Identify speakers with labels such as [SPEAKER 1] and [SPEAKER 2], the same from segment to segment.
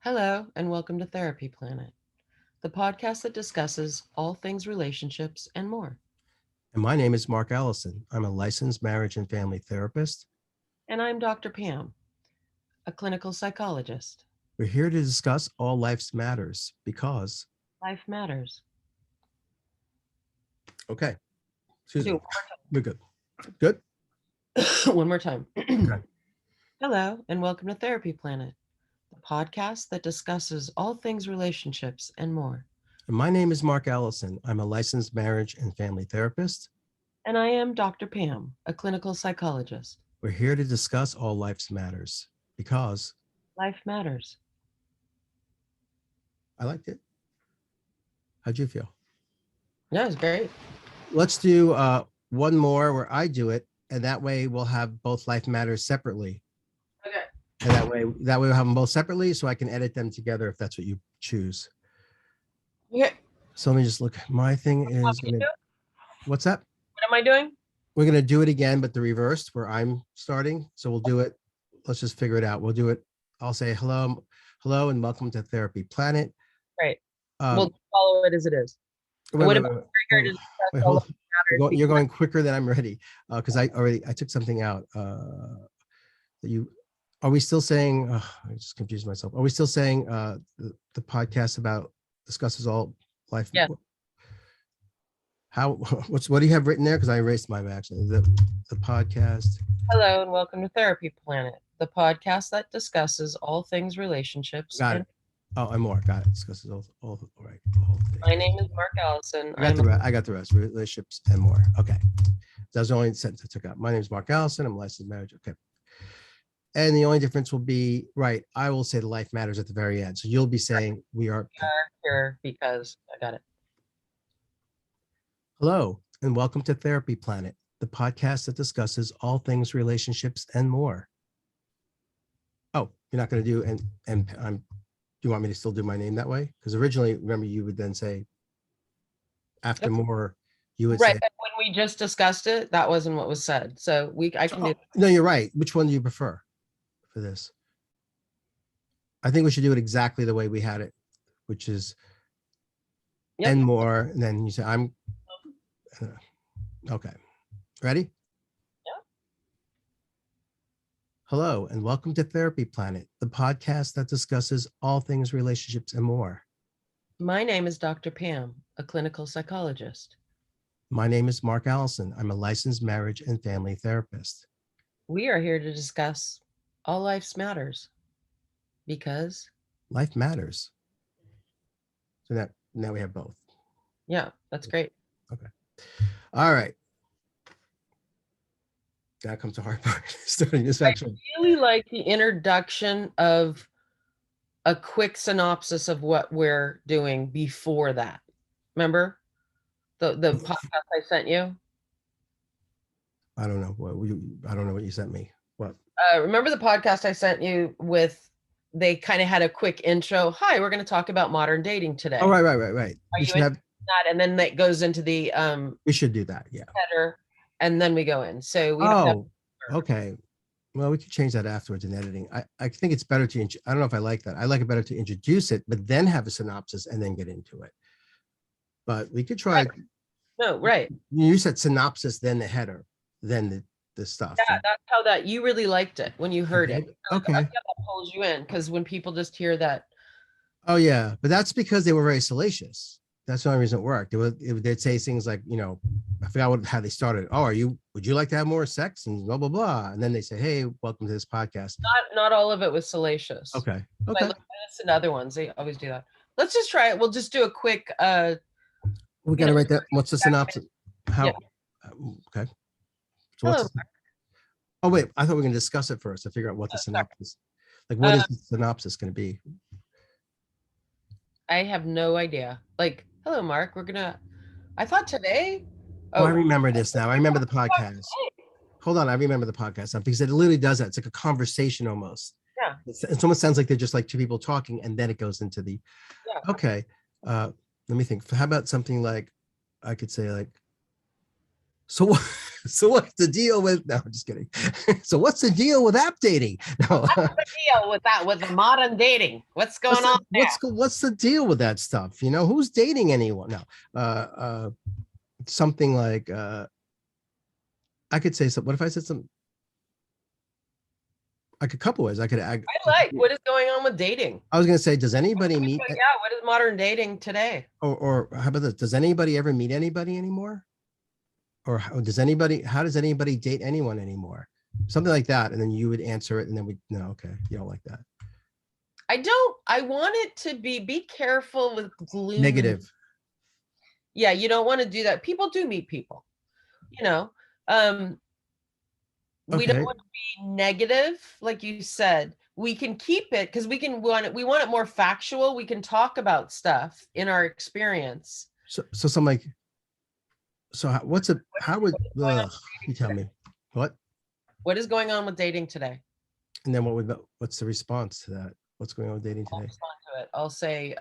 [SPEAKER 1] Hello, and welcome to Therapy Planet, the podcast that discusses all things relationships and more.
[SPEAKER 2] And my name is Mark Allison. I'm a licensed marriage and family therapist.
[SPEAKER 1] And I'm Dr. Pam, a clinical psychologist.
[SPEAKER 2] We're here to discuss all life's matters because,
[SPEAKER 1] Life matters.
[SPEAKER 2] okay, excuse
[SPEAKER 1] Do
[SPEAKER 2] me, we're good. Good?
[SPEAKER 1] one more time.
[SPEAKER 2] Okay.
[SPEAKER 1] Hello, and welcome to Therapy Planet, the podcast that discusses all things relationships and more.
[SPEAKER 2] And my name is Mark Allison. I'm a licensed marriage and family therapist.
[SPEAKER 1] And I am Dr. Pam, a clinical psychologist.
[SPEAKER 2] We're here to discuss all life's matters because
[SPEAKER 1] Life matters.
[SPEAKER 2] I liked it. How'd you feel?
[SPEAKER 1] Yeah, it's great.
[SPEAKER 2] Let's do one more where I do it, and that way we'll have both life matters separately.
[SPEAKER 1] Okay.
[SPEAKER 2] And that way we'll have them both separately so I can edit them together if that's what you choose.
[SPEAKER 1] Okay.
[SPEAKER 2] So let me just look. My thing is, what's that?
[SPEAKER 1] What am I doing?
[SPEAKER 2] We're going to do it again, but the reversed where I'm starting. So we'll do it. Let's just figure it out. We'll do it. I'll say hello, and welcome to Therapy Planet.
[SPEAKER 1] Right. We'll follow it as it is.
[SPEAKER 2] You're going quicker than I'm ready because I took something out are we still saying I just confused myself. Are we still saying the podcast about discusses all life?
[SPEAKER 1] Yeah.
[SPEAKER 2] What do you have written there? Because I erased my actually the podcast.
[SPEAKER 1] Hello and welcome to Therapy Planet, the podcast that discusses all things relationships.
[SPEAKER 2] Got it. Oh, and more. Got it. Discusses all right.
[SPEAKER 1] My name is Mark Allison.
[SPEAKER 2] I got the rest. Relationships and more. Okay. That was the only sentence I took out. My name is Mark Allison. I'm a licensed marriage. Okay. And the only difference will be, right, I will say the life matters at the very end. So you'll be saying we are
[SPEAKER 1] here because I got it.
[SPEAKER 2] Hello, and welcome to Therapy Planet, the podcast that discusses all things relationships and more. Oh, you're not going to do, do you want me to still do my name that way? Because originally, remember, you would then say, after more, you would say.
[SPEAKER 1] Right, when we just discussed it, that wasn't what was said. So I can do.
[SPEAKER 2] No, you're right. Which one do you prefer for this? I think we should do it exactly the way we had it, which is and more, and then you say, I'm. Okay. Ready?
[SPEAKER 1] Yeah.
[SPEAKER 2] Hello, and welcome to Therapy Planet, the podcast that discusses all things relationships and more.
[SPEAKER 1] My name is Dr. Pam, a clinical psychologist.
[SPEAKER 2] My name is Mark Allison. I'm a licensed marriage and family therapist.
[SPEAKER 1] We are here to discuss all life's matters because
[SPEAKER 2] life matters. So now we have both.
[SPEAKER 1] Yeah, that's great.
[SPEAKER 2] Okay. All right. Now comes the hard part. Starting this section.
[SPEAKER 1] I really like the introduction of a quick synopsis of what we're doing before that. Remember the podcast I sent you?
[SPEAKER 2] I don't know what you sent me. What?
[SPEAKER 1] Remember the podcast I sent you with? They kind of had a quick intro. Hi, we're going to talk about modern dating today.
[SPEAKER 2] Oh, right.
[SPEAKER 1] We should have that, and then that goes into the
[SPEAKER 2] we should do that, yeah.
[SPEAKER 1] Header, and then we go in. So we
[SPEAKER 2] okay. Well, we could change that afterwards in editing. I think it's better to. I don't know if I like that. I like it better to introduce it, but then have a synopsis and then get into it. But we could try.
[SPEAKER 1] Right. No, right.
[SPEAKER 2] You said synopsis, then the header, then the stuff.
[SPEAKER 1] Yeah, that's how that you really liked it when you heard it.
[SPEAKER 2] Okay.
[SPEAKER 1] That pulls you in because when people just hear that.
[SPEAKER 2] Oh yeah, but that's because they were very salacious. That's the only reason it worked. They'd say things like, I forgot how they started. Oh, would you like to have more sex and blah, blah, blah. And then they say, hey, welcome to this podcast.
[SPEAKER 1] Not all of it was salacious.
[SPEAKER 2] Okay.
[SPEAKER 1] I look at this and other ones, they always do that. Let's just try it. We'll just do a quick.
[SPEAKER 2] We got to write that. What's the synopsis? How? Yeah. Okay. So
[SPEAKER 1] Hello.
[SPEAKER 2] Oh, wait, I thought we were going to discuss it first to figure out what the synopsis, like what is the synopsis going to be?
[SPEAKER 1] I have no idea. Like, hello, Mark. I thought today.
[SPEAKER 2] Oh, I remember this now. I remember the podcast. Hold on. I remember the podcast because it literally does that. It's like a conversation almost.
[SPEAKER 1] Yeah.
[SPEAKER 2] It almost sounds like they're just like two people talking and then it goes into the, okay. Let me think. How about something like, I could say like, so So what's the deal with? No, I'm just kidding. So what's the deal with app dating? No.
[SPEAKER 1] Deal with that, with the modern dating. What's going on?
[SPEAKER 2] What's the deal with that stuff? You know, who's dating anyone? No. Something like I could say something. What if I said something? Like a couple ways.
[SPEAKER 1] I like what is going on with dating.
[SPEAKER 2] I was gonna say, does anybody meet
[SPEAKER 1] Yeah, what is modern dating today?
[SPEAKER 2] or how about this? Does anybody ever meet anybody anymore? Or how does anybody date anyone anymore? Something like that. And then you would answer it, and then no, okay, you don't like that.
[SPEAKER 1] I want it to be careful with gloom.
[SPEAKER 2] Negative.
[SPEAKER 1] Yeah, you don't want to do that. People do meet people, you know. We don't
[SPEAKER 2] Okay.
[SPEAKER 1] want to be negative, like you said. We can keep it because we want it more factual. We can talk about stuff in our experience.
[SPEAKER 2] So some like, so how would you tell me what?
[SPEAKER 1] What is going on with dating today?
[SPEAKER 2] And then what's the response to that? What's going on with dating
[SPEAKER 1] I'll
[SPEAKER 2] today?
[SPEAKER 1] respond to it. I'll say,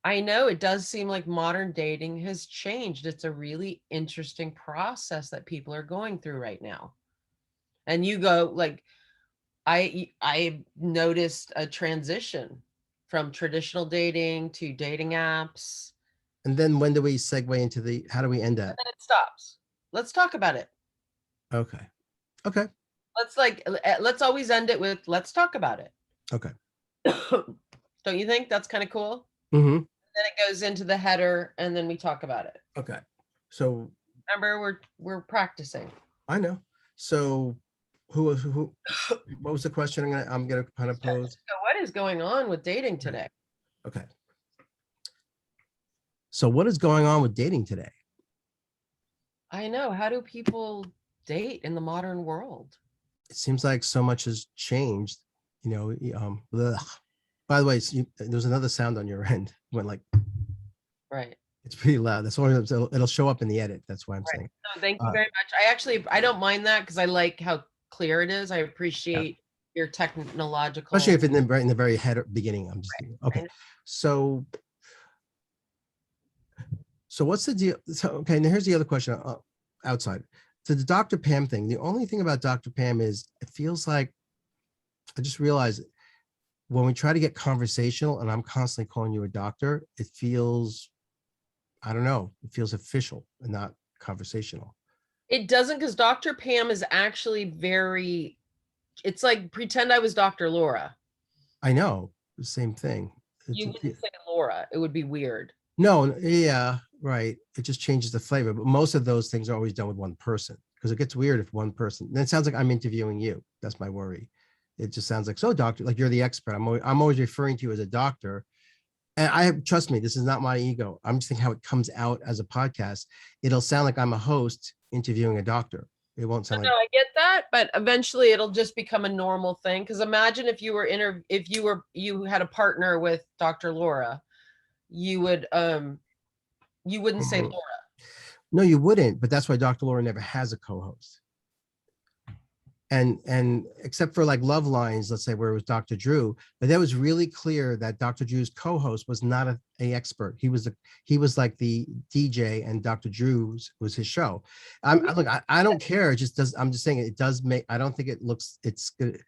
[SPEAKER 1] I know it does seem like modern dating has changed. It's a really interesting process that people are going through right now. And you go like, I noticed a transition from traditional dating to dating apps.
[SPEAKER 2] And then when do we segue into how do we end that?
[SPEAKER 1] And then it stops. Let's talk about it.
[SPEAKER 2] Okay. Okay.
[SPEAKER 1] Let's always end it with, let's talk about it.
[SPEAKER 2] Okay.
[SPEAKER 1] Don't you think that's kind of cool?
[SPEAKER 2] Mm-hmm.
[SPEAKER 1] Then it goes into the header and then we talk about it.
[SPEAKER 2] Okay. So
[SPEAKER 1] remember, we're practicing.
[SPEAKER 2] I know. So who what was the question I'm gonna kind of pose?
[SPEAKER 1] So what is going on with dating today?
[SPEAKER 2] Okay. So what is going on with dating today?
[SPEAKER 1] I know. How do people date in the modern world?
[SPEAKER 2] It seems like so much has changed, you know. By the way, there's another sound on your end. Went like,
[SPEAKER 1] right.
[SPEAKER 2] It's pretty loud. That's why it'll show up in the edit. That's why I'm saying.
[SPEAKER 1] No, thank you very much. I don't mind that because I like how clear it is. I appreciate your technological.
[SPEAKER 2] Especially if in the very beginning. I'm just okay. So what's the deal? So okay, now here's the other question outside. So the Dr. Pam thing. The only thing about Dr. Pam is it feels like I just realized when we try to get conversational and I'm constantly calling you a doctor, it feels, I don't know, it feels official and not conversational.
[SPEAKER 1] It doesn't, because Dr. Pam is actually it's like pretend I was Dr. Laura.
[SPEAKER 2] I know, the same thing.
[SPEAKER 1] You wouldn't say Laura. It would be weird.
[SPEAKER 2] No, yeah, right. It just changes the flavor. But most of those things are always done with one person because it gets weird if one person. Then it sounds like I'm interviewing you. That's my worry. It just sounds like, so doctor, like you're the expert. I'm always referring to you as a doctor. And trust me, this is not my ego. I'm just thinking how it comes out as a podcast. It'll sound like I'm a host interviewing a doctor. It won't sound like.
[SPEAKER 1] No, I get that, but eventually it'll just become a normal thing. Because imagine if you had a partner with Dr. Laura, you wouldn't say Laura.
[SPEAKER 2] No, you wouldn't. But that's why Dr. Laura never has a co-host. And except for like Love Lines, let's say, where it was Dr. Drew, but that was really clear that Dr. Drew's co-host was not a expert. He was like the DJ, and Dr. Drew's was his show. I don't care. It just does. I'm just saying it does make. I don't think it looks. It's good.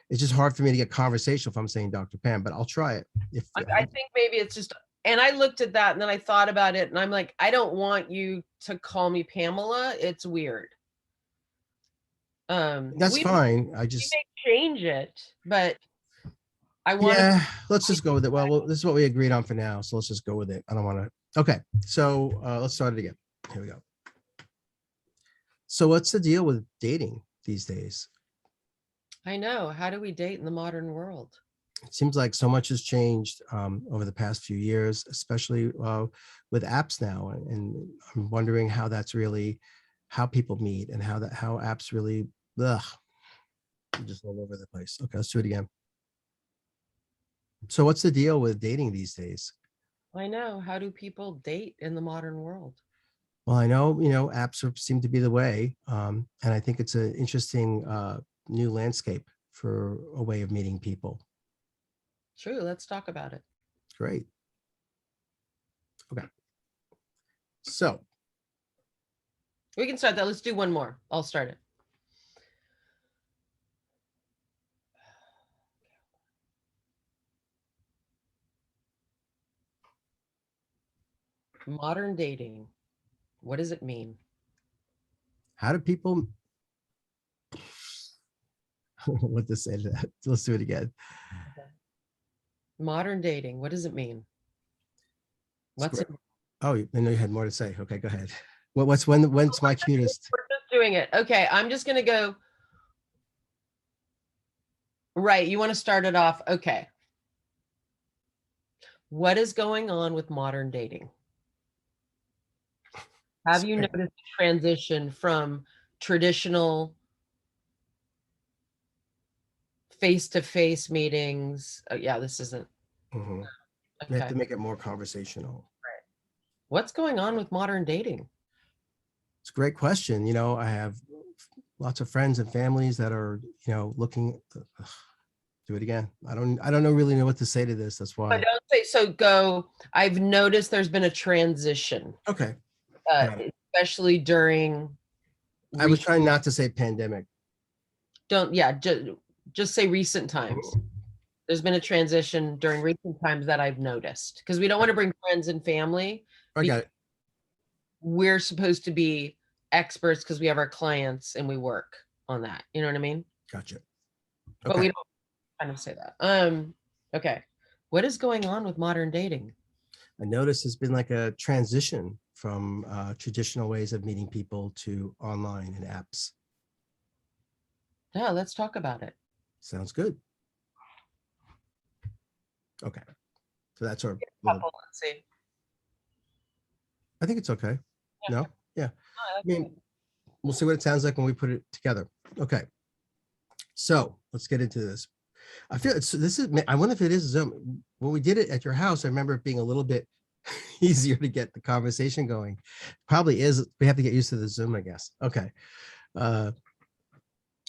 [SPEAKER 2] It's just hard for me to get conversational if I'm saying Dr. Pam, but I'll try it.
[SPEAKER 1] I think maybe it's just. And I looked at that and then I thought about it and I'm like, I don't want you to call me Pamela. It's weird.
[SPEAKER 2] That's fine. I just
[SPEAKER 1] may change it, but I want.
[SPEAKER 2] Yeah, let's just go with it. Well, this is what we agreed on for now, so let's just go with it. I don't want to. Okay, so let's start it again. Here we go. So what's the deal with dating these days?
[SPEAKER 1] I know. How do we date in the modern world?
[SPEAKER 2] It seems like so much has changed over the past few years, especially with apps now, and I'm wondering how that's really how people meet and how apps really. Ugh, I'm just all over the place. Okay, let's do it again. So what's the deal with dating these days?
[SPEAKER 1] I know. How do people date in the modern world?
[SPEAKER 2] Well, I know, apps seem to be the way. And I think it's an interesting new landscape for a way of meeting people.
[SPEAKER 1] True. Let's talk about it.
[SPEAKER 2] Great. Okay. So
[SPEAKER 1] We can start that. Let's do one more. I'll start it. Modern dating. What does it mean?
[SPEAKER 2] How do people what to say to that? Let's do it again.
[SPEAKER 1] Modern dating. What does it mean? What's it?
[SPEAKER 2] Oh, I know you had more to say. Okay, go ahead. When's my cutest?
[SPEAKER 1] We're just doing it. Okay, I'm just gonna go. Right, you want to start it off. Okay. What is going on with modern dating? Have you
[SPEAKER 2] Sorry.
[SPEAKER 1] noticed a transition from traditional face-to-face meetings? Oh, yeah, this isn't.
[SPEAKER 2] Mhm. We have
[SPEAKER 1] Okay.
[SPEAKER 2] to make it more conversational.
[SPEAKER 1] What's going on with modern dating?
[SPEAKER 2] It's a great question. I have lots of friends and families that are, looking. Do it again. I don't really know what to say to this. That's
[SPEAKER 1] I
[SPEAKER 2] why.
[SPEAKER 1] don't say so. Go. I've noticed there's been a transition,
[SPEAKER 2] Okay.
[SPEAKER 1] uh,
[SPEAKER 2] Got it.
[SPEAKER 1] especially during.
[SPEAKER 2] I was trying not to say pandemic.
[SPEAKER 1] Don't. Yeah. Just say recent times. There's been a transition during recent times that I've noticed because we don't want to bring friends and family.
[SPEAKER 2] I got it.
[SPEAKER 1] We're supposed to be experts because we have our clients and we work on that. You know what I mean?
[SPEAKER 2] Gotcha.
[SPEAKER 1] But we
[SPEAKER 2] Okay.
[SPEAKER 1] don't kind of say that. Okay. What is going on with modern dating?
[SPEAKER 2] I noticed there's been like a transition from traditional ways of meeting people to online and apps.
[SPEAKER 1] Yeah, let's talk about it.
[SPEAKER 2] Sounds good. Okay. So that's our little,
[SPEAKER 1] Couple, let's see.
[SPEAKER 2] I think it's okay.
[SPEAKER 1] Yeah,
[SPEAKER 2] No? Yeah.
[SPEAKER 1] I
[SPEAKER 2] I mean, we'll see what it sounds like when we put it together. Okay. So let's get into this. I feel I wonder if it is Zoom. When we did it at your house, I remember it being a little bit easier to get the conversation going. Probably is. We have to get used to the Zoom, I guess. Okay. Uh,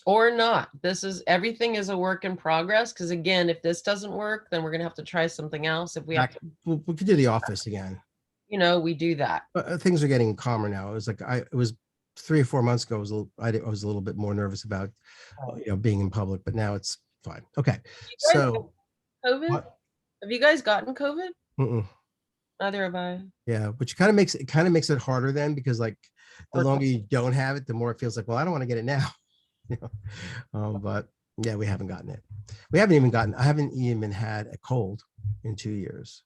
[SPEAKER 1] or not. This is everything is a work in progress. Because again, if this doesn't work, then we're gonna have to try something else. If we have to,
[SPEAKER 2] we could do the office again.
[SPEAKER 1] we do that.
[SPEAKER 2] But things are getting calmer now. It was 3 or 4 months ago. I was a little bit more nervous about, being in public, but now it's fine. Okay.
[SPEAKER 1] You guys
[SPEAKER 2] So
[SPEAKER 1] got COVID?
[SPEAKER 2] what?
[SPEAKER 1] Have you guys gotten COVID?
[SPEAKER 2] Mm-mm.
[SPEAKER 1] Neither have I.
[SPEAKER 2] Yeah, which kind of makes it harder then because like the longer you don't have it, the more it feels like, well, I don't want to get it now. you know? But yeah, we haven't gotten it. I haven't even had a cold in 2 years.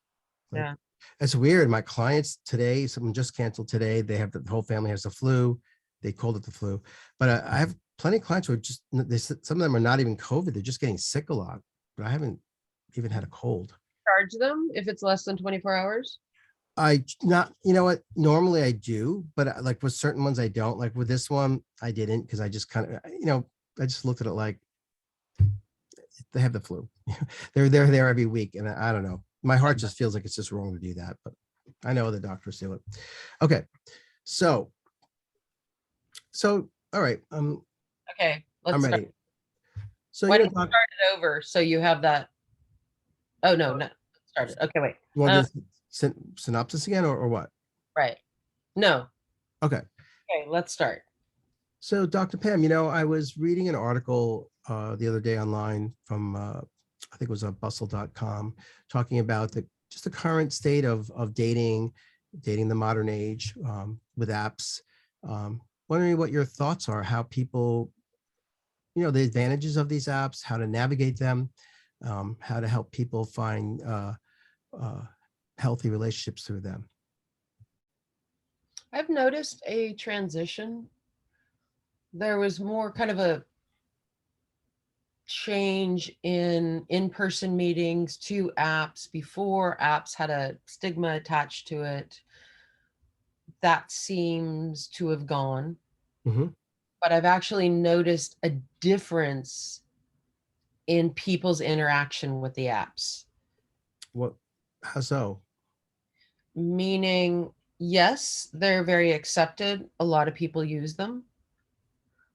[SPEAKER 2] Like,
[SPEAKER 1] Yeah.
[SPEAKER 2] it's weird. My clients today, someone just canceled today. The whole family has the flu. They called it the flu, but I have plenty of clients who are some of them are not even COVID. They're just getting sick a lot, but I haven't even had a cold.
[SPEAKER 1] Charge them if it's less than 24 hours.
[SPEAKER 2] I not, you know what? Normally I do, but like with certain ones I don't. Like with this one, I didn't because I just kind of, I just looked at it like they have the flu. They're there every week, and I don't know. My heart just feels like it's just wrong to do that, but I know the doctors do it. Okay, so all right,
[SPEAKER 1] Okay,
[SPEAKER 2] I'm
[SPEAKER 1] let's start.
[SPEAKER 2] ready. So
[SPEAKER 1] Why don't you start it over so you have that? Oh no, start it. Okay, wait.
[SPEAKER 2] you want to do synopsis again or what?
[SPEAKER 1] Right. No.
[SPEAKER 2] Okay.
[SPEAKER 1] Okay, let's start.
[SPEAKER 2] So, Dr. Pam, I was reading an article the other day online from, I think it was on bustle.com, talking about just the current state of dating the modern age with apps. Wondering what your thoughts are, how people, the advantages of these apps, how to navigate them, how to help people find healthy relationships through them.
[SPEAKER 1] I've noticed a transition. There was more kind of a change in in-person meetings to apps. Before, apps had a stigma attached to it. That seems to have gone.
[SPEAKER 2] Mhm.
[SPEAKER 1] But I've actually noticed a difference in people's interaction with the apps.
[SPEAKER 2] How so?
[SPEAKER 1] Meaning, yes, they're very accepted. A lot of people use them.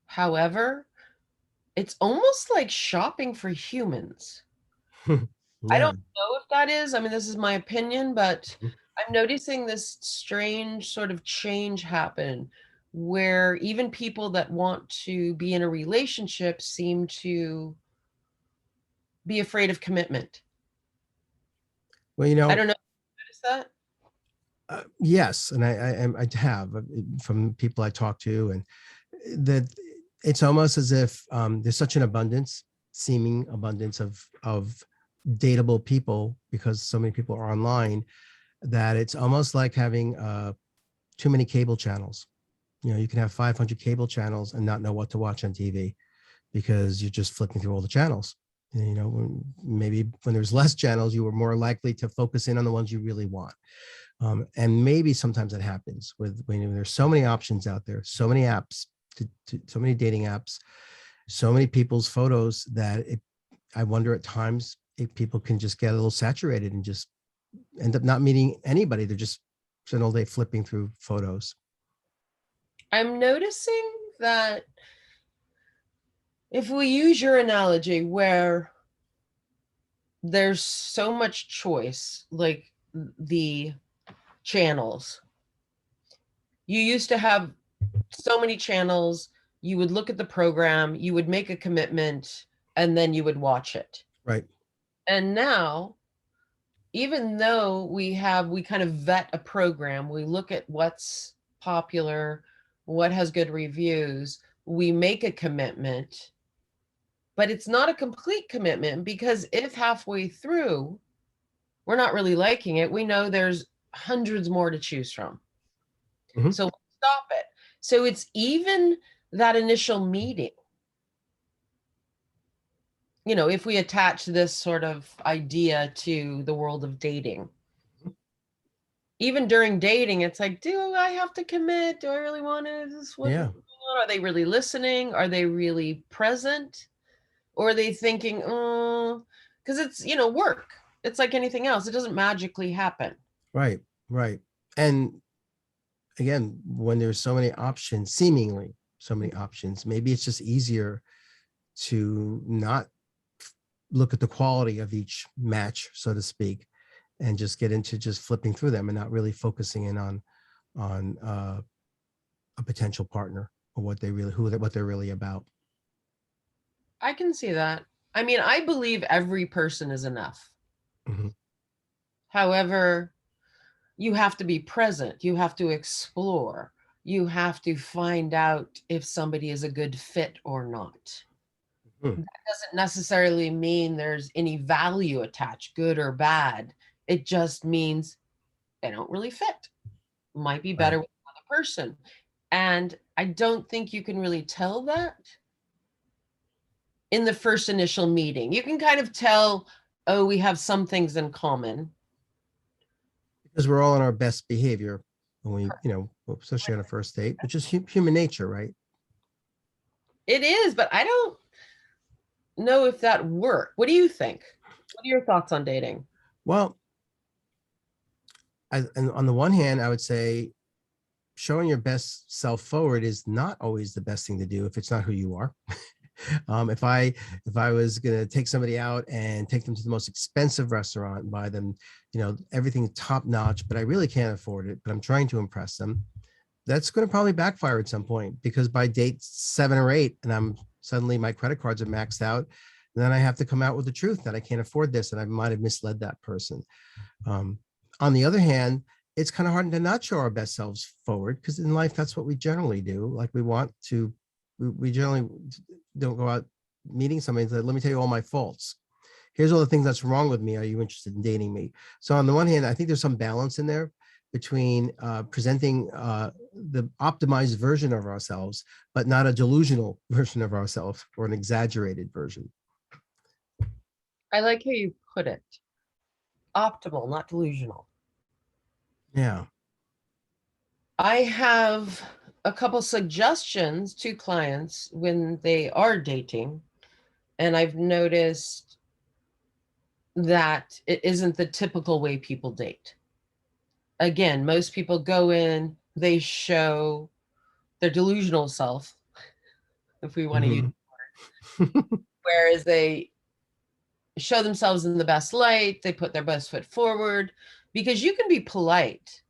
[SPEAKER 1] However, it's almost like shopping for humans. I
[SPEAKER 2] Yeah.
[SPEAKER 1] don't know if that is. I mean, this is my opinion, but
[SPEAKER 2] Mhm.
[SPEAKER 1] I'm noticing this strange sort of change happen where even people that want to be in a relationship seem to be afraid of commitment.
[SPEAKER 2] Well, you
[SPEAKER 1] I
[SPEAKER 2] know,
[SPEAKER 1] don't know if you noticed that.
[SPEAKER 2] yes, and I have from people I talk to, and that it's almost as if there's such an abundance, seeming abundance of dateable people because so many people are online that it's almost like having too many cable channels. You know, you can have 500 cable channels and not know what to watch on TV because you're just flipping through all the channels. And, you know, maybe when there's less channels, you were more likely to focus in on the ones you really want. And maybe sometimes that happens with when there's so many options out there, so many apps, so many dating apps, so many people's photos that I wonder at times if people can just get a little saturated and just end up not meeting anybody. They're just spend all day flipping through photos.
[SPEAKER 1] I'm noticing that if we use your analogy where there's so much choice, like the channels, you used to have so many channels, you would look at the program, you would make a commitment, and then you would watch it.
[SPEAKER 2] Right.
[SPEAKER 1] And now, even though we kind of vet a program, we look at what's popular, what has good reviews, we make a commitment, but it's not a complete commitment because if halfway through we're not really liking it, we know there's hundreds more to choose from.
[SPEAKER 2] Mhm.
[SPEAKER 1] So stop it. So it's even that initial meeting. You know, if we attach this sort of idea to the world of dating, even during dating, it's like, do I have to commit? Do I really want to? Is this what
[SPEAKER 2] Yeah.
[SPEAKER 1] are they really listening? Are they really present? Or are they thinking, oh, because it's, work. It's like anything else. It doesn't magically happen.
[SPEAKER 2] Right. Right. And again, when there's so many options, seemingly so many options, maybe it's just easier to not look at the quality of each match, so to speak, and just get into just flipping through them and not really focusing in on a potential partner or what they really what they're really about.
[SPEAKER 1] I can see that. I mean, I believe every person is enough.
[SPEAKER 2] Mhm.
[SPEAKER 1] However, you have to be present. You have to explore. You have to find out if somebody is a good fit or not.
[SPEAKER 2] Mhm.
[SPEAKER 1] That doesn't necessarily mean there's any value attached, good or bad. It just means they don't really fit. Might be better
[SPEAKER 2] Right.
[SPEAKER 1] with another person. And I don't think you can really tell that in the first initial meeting. You can kind of tell, oh, we have some things in common.
[SPEAKER 2] Because we're all on our best behavior when we, you know, especially on a first date, which is human nature, right?
[SPEAKER 1] It is, but I don't know if that worked. What do you think? What are your thoughts on dating?
[SPEAKER 2] Well, and on the one hand, I would say showing your best self forward is not always the best thing to do if it's not who you are. If I was gonna take somebody out and take them to the most expensive restaurant and buy them, you know, everything top notch, but I really can't afford it, but I'm trying to impress them, that's going to probably backfire at some point because by date 7 or 8, and I'm suddenly my credit cards are maxed out, and then I have to come out with the truth that I can't afford this, and I might have misled that person. Um, on the other hand, it's kind of hard to not show our best selves forward because in life that's what we generally do. Like we want to, we generally don't go out meeting somebody and say, "Let me tell you all my faults. Here's all the things that's wrong with me. Are you interested in dating me?" So on the one hand, I think there's some balance in there between presenting the optimized version of ourselves, but not a delusional version of ourselves or an exaggerated version.
[SPEAKER 1] I like how you put it. Optimal, not delusional.
[SPEAKER 2] Yeah.
[SPEAKER 1] I have a couple suggestions to clients when they are dating, and I've noticed that it isn't the typical way people date. Again, most people go in, they show their delusional self, if we want to use,
[SPEAKER 2] Mhm.
[SPEAKER 1] whereas they show themselves in the best light, they put their best foot forward, because you can be polite,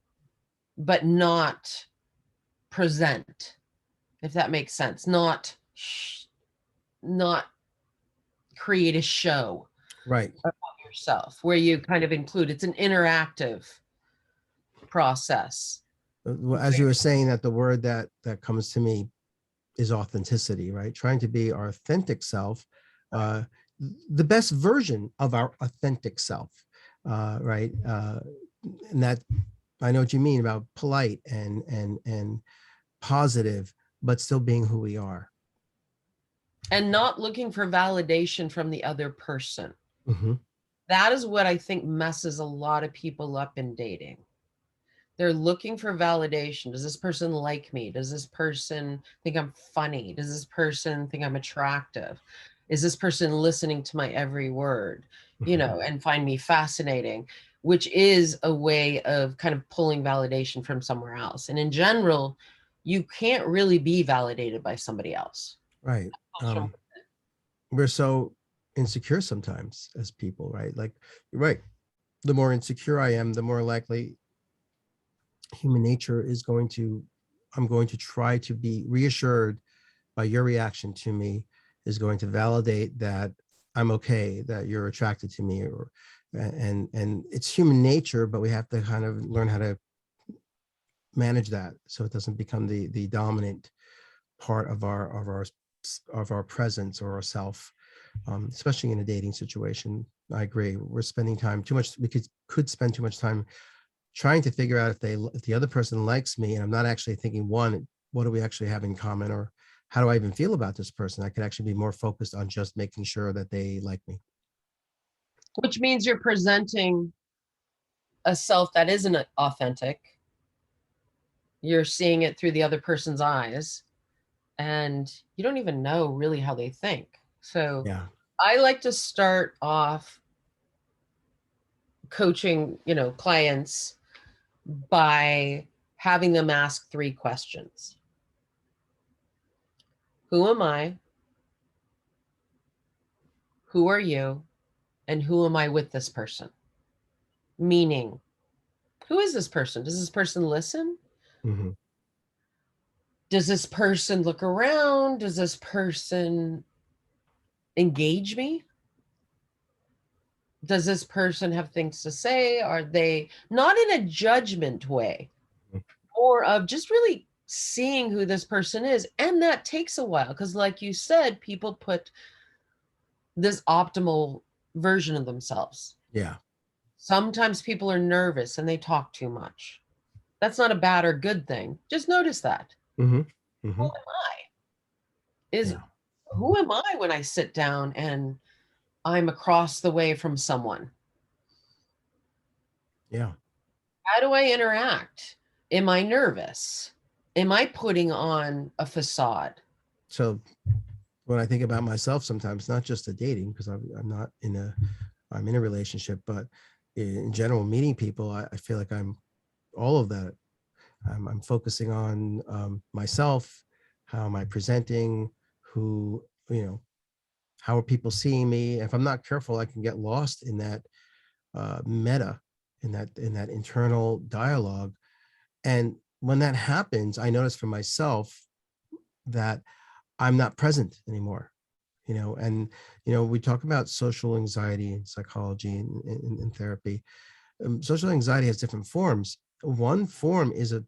[SPEAKER 1] but not present, if that makes sense, not create a show
[SPEAKER 2] Right.
[SPEAKER 1] about yourself where you kind of include, it's an interactive process.
[SPEAKER 2] Well, as you were saying, that the word that comes to me is authenticity, right? Trying to be our authentic self, uh, the best version of our authentic self, right? And that, I know what you mean about polite and positive, but still being who we are.
[SPEAKER 1] And not looking for validation from the other person.
[SPEAKER 2] Mhm.
[SPEAKER 1] That is what I think messes a lot of people up in dating. They're looking for validation. Does this person like me? Does this person think I'm funny? Does this person think I'm attractive? Is this person listening to my every word, and find me fascinating, which is a way of kind of pulling validation from somewhere else. And in general, you can't really be validated by somebody else.
[SPEAKER 2] Right. We're so insecure sometimes as people, right? Like, you're right. The more insecure I am, the more likely human nature is I'm going to try to be reassured by your reaction to me, is going to validate that I'm okay, that you're attracted to me, or and it's human nature, but we have to kind of learn how to manage that so it doesn't become the dominant part of our presence or our self, especially in a dating situation. I agree. We're spending time too much. We could spend too much time trying to figure out if the other person likes me, and I'm not actually thinking, one, what do we actually have in common, or how do I even feel about this person? I could actually be more focused on just making sure that they like me.
[SPEAKER 1] Which means you're presenting a self that isn't authentic. You're seeing it through the other person's eyes, and you don't even know really how they think. So
[SPEAKER 2] Yeah.
[SPEAKER 1] I like to start off coaching, clients by having them ask 3 questions. Who am I? Who are you? And who am I with this person? Meaning, who is this person? Does this person listen?
[SPEAKER 2] Mhm.
[SPEAKER 1] Does this person look around? Does this person engage me? Does this person have things to say? Are they not in a judgment way, or of just really seeing who this person is? And that takes a while because, like you said, people put this optimal version of themselves.
[SPEAKER 2] Yeah.
[SPEAKER 1] Sometimes people are nervous and they talk too much. That's not a bad or good thing. Just notice that.
[SPEAKER 2] Hmm.
[SPEAKER 1] Who
[SPEAKER 2] Hmm.
[SPEAKER 1] am I? Is
[SPEAKER 2] Yeah.
[SPEAKER 1] who am I when I sit down and I'm across the way from someone?
[SPEAKER 2] Yeah.
[SPEAKER 1] How do I interact? Am I nervous? Am I putting on a facade?
[SPEAKER 2] So when I think about myself, sometimes not just the dating, because I'm not I'm in a relationship, but in general, meeting people, I feel like I'm all of that. I'm focusing on myself. How am I presenting? Who, how are people seeing me? If I'm not careful, I can get lost in that meta, in that internal dialogue. And when that happens, I notice for myself that I'm not present anymore. And we talk about social anxiety in psychology and in therapy. Social anxiety has different forms. One form is a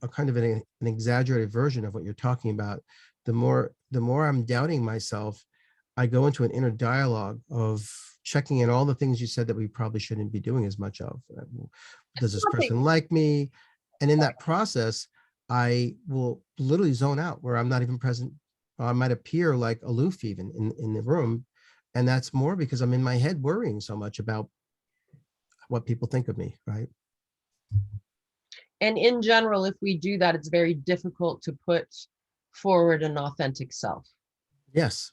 [SPEAKER 2] kind of an exaggerated version of what you're talking about. The more I'm doubting myself, I go into an inner dialogue of checking in all the things you said that we probably shouldn't be doing as much of. Does this
[SPEAKER 1] Nothing.
[SPEAKER 2] person like me? And in that process, I will literally zone out where I'm not even present. I might appear like aloof even in the room. And that's more because I'm in my head worrying so much about what people think of me, right?
[SPEAKER 1] And in general, if we do that, it's very difficult to put forward an authentic self.
[SPEAKER 2] Yes.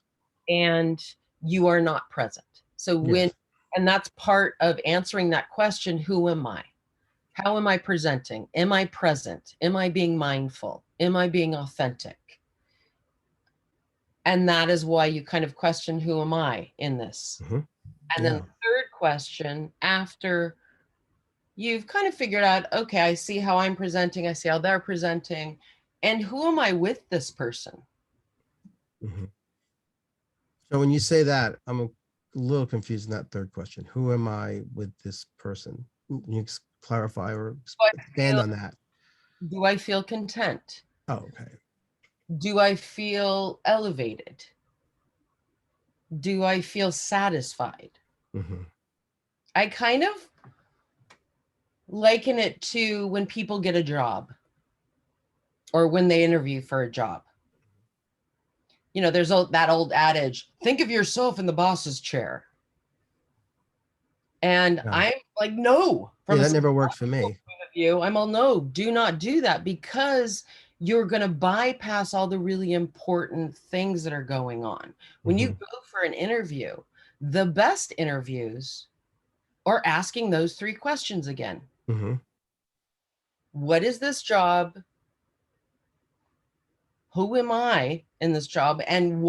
[SPEAKER 1] And you are not present. So
[SPEAKER 2] Yes.
[SPEAKER 1] and that's part of answering that question, who am I? How am I presenting? Am I present? Am I being mindful? Am I being authentic? And that is why you kind of question, who am I in this?
[SPEAKER 2] Mhm.
[SPEAKER 1] And then
[SPEAKER 2] Yeah.
[SPEAKER 1] the third question, after you've kind of figured out, okay, I see how I'm presenting, I see how they're presenting, And who am I with this person?
[SPEAKER 2] Mhm. So when you say that, I'm a little confused in that third question. Who am I with this person? Can you clarify or
[SPEAKER 1] Do I
[SPEAKER 2] expand
[SPEAKER 1] feel,
[SPEAKER 2] on that?
[SPEAKER 1] do I feel content?
[SPEAKER 2] Oh, okay.
[SPEAKER 1] Do I feel elevated? Do I feel satisfied?
[SPEAKER 2] Hmm.
[SPEAKER 1] I kind of liken it to when people get a job or when they interview for a job. You know, there's that old adage, think of yourself in the boss's chair. And
[SPEAKER 2] Yeah.
[SPEAKER 1] I'm like, no,
[SPEAKER 2] Yeah,
[SPEAKER 1] from a
[SPEAKER 2] that never worked for
[SPEAKER 1] psychological
[SPEAKER 2] me.
[SPEAKER 1] point of view, I'm all, no, do not do that, because you're going to bypass all the really important things that are going on. When you
[SPEAKER 2] Hmm.
[SPEAKER 1] go for an interview, the best interviews are asking those three questions again.
[SPEAKER 2] Hmm.
[SPEAKER 1] What is this job? Who am I in this job? And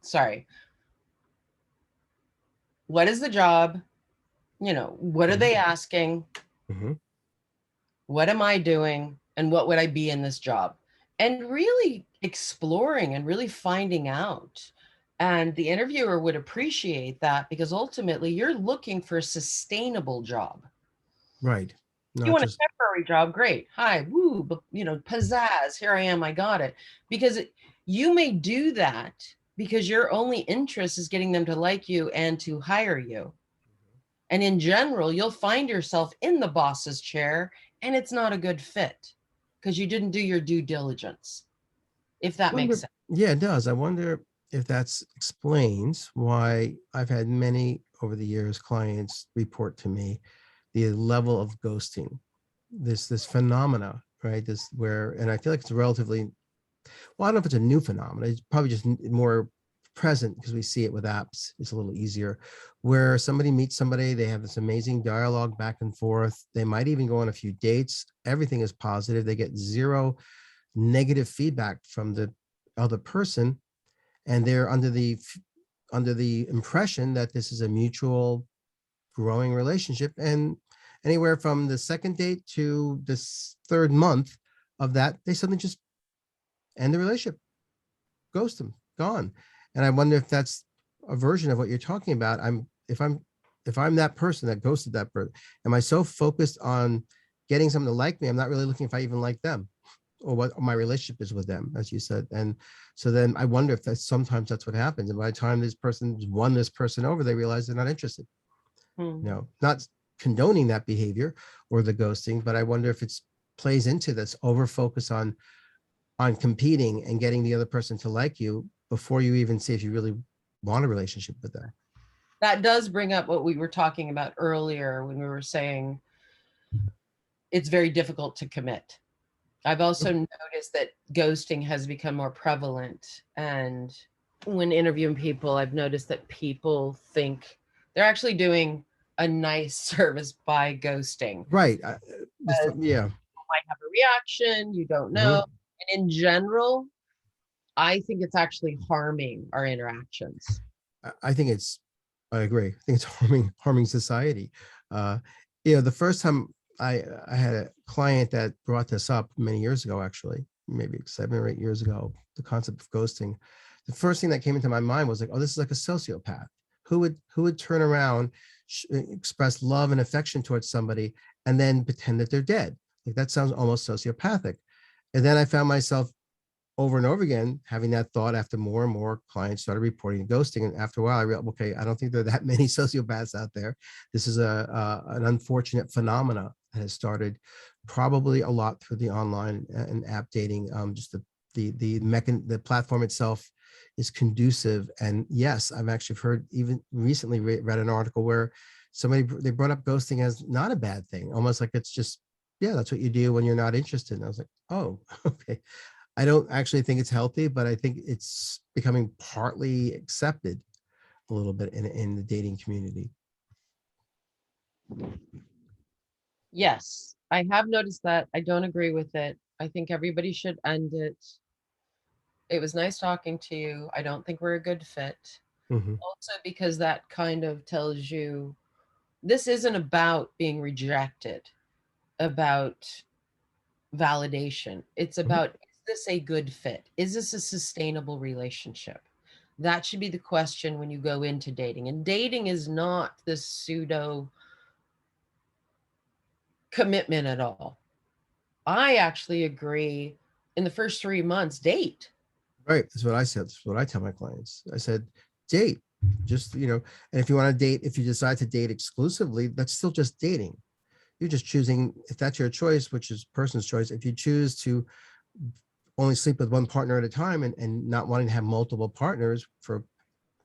[SPEAKER 1] sorry, what is the job? You know, what are
[SPEAKER 2] Hmm.
[SPEAKER 1] they asking?
[SPEAKER 2] Hmm.
[SPEAKER 1] What am I doing? And what would I be in this job? And really exploring and really finding out. And the interviewer would appreciate that, because ultimately you're looking for a sustainable job.
[SPEAKER 2] Right.
[SPEAKER 1] You
[SPEAKER 2] Not
[SPEAKER 1] want a
[SPEAKER 2] just
[SPEAKER 1] temporary job, great. Hi, woo, but pizzazz, here I am, I got it. Because you may do that because your only interest is getting them to like you and to hire you. And in general, you'll find yourself in the boss's chair and it's not a good fit because you didn't do your due diligence, if that makes
[SPEAKER 2] wonder.
[SPEAKER 1] sense.
[SPEAKER 2] Yeah, it does. I wonder if that explains why I've had many over the years clients report to me the level of ghosting, this phenomena, right? This where, and I feel like it's relatively, well, I don't know if it's a new phenomenon. It's probably just more present because we see it with apps. It's a little easier where somebody meets somebody, they have this amazing dialogue back and forth. They might even go on a few dates. Everything is positive. They get zero negative feedback from the other person, and they're under the impression that this is a mutual growing relationship. And anywhere from the second date to this third month of that, they suddenly just end the relationship, ghost them, gone. And I wonder if that's a version of what you're talking about. If I'm that person that ghosted that person, am I so focused on getting someone to like me, I'm not really looking if I even like them or what my relationship is with them, as you said. And so then I wonder if sometimes that's what happens. And by the time this person's won this person over, they realize they're not interested.
[SPEAKER 1] Hmm.
[SPEAKER 2] Not condoning that behavior or the ghosting, but I wonder if it's plays into this over focus on competing and getting the other person to like you before you even see if you really want a relationship with them.
[SPEAKER 1] That does bring up what we were talking about earlier when we were saying it's very difficult to commit. I've also noticed that ghosting has become more prevalent. And when interviewing people, I've noticed that people think they're actually doing a nice service by ghosting.
[SPEAKER 2] Right.
[SPEAKER 1] Because
[SPEAKER 2] Yeah.
[SPEAKER 1] you might have a reaction, you don't know.
[SPEAKER 2] Mhm.
[SPEAKER 1] And in general, I think it's actually harming our interactions.
[SPEAKER 2] I think I agree. I think it's harming society. Uh, the first time I had a client that brought this up many years ago, actually, maybe 7 or 8 years ago, the concept of ghosting. The first thing that came into my mind was like, oh, this is like a sociopath. Who would turn around, express love and affection towards somebody, and then pretend that they're dead? Like that sounds almost sociopathic. And then I found myself over and over again having that thought after more and more clients started reporting ghosting. And after a while, I realized, okay, I don't think there are that many sociopaths out there. This is an unfortunate phenomena that has started probably a lot through the online and app dating. Just the platform itself is conducive. And yes, I've actually heard, even recently read an article where they brought up ghosting as not a bad thing, almost like it's just, yeah, that's what you do when you're not interested. And I was like, oh, okay. I don't actually think it's healthy, but I think it's becoming partly accepted a little bit in the dating community.
[SPEAKER 1] Yes, I have noticed that. I don't agree with it. I think everybody should end it. It was nice talking to you. I don't think we're a good fit.
[SPEAKER 2] Hmm.
[SPEAKER 1] Also, because that kind of tells you this isn't about being rejected, about validation. It's
[SPEAKER 2] Mhm.
[SPEAKER 1] about, is this a good fit? Is this a sustainable relationship? That should be the question when you go into dating. And dating is not this pseudo commitment at all. I actually agree, in the first 3 months, date.
[SPEAKER 2] Right. That's what I said. That's what I tell my clients. I said, date. Just, and if you want to date, if you decide to date exclusively, that's still just dating. You're just choosing, if that's your choice, which is person's choice. If you choose to only sleep with one partner at a time and not wanting to have multiple partners for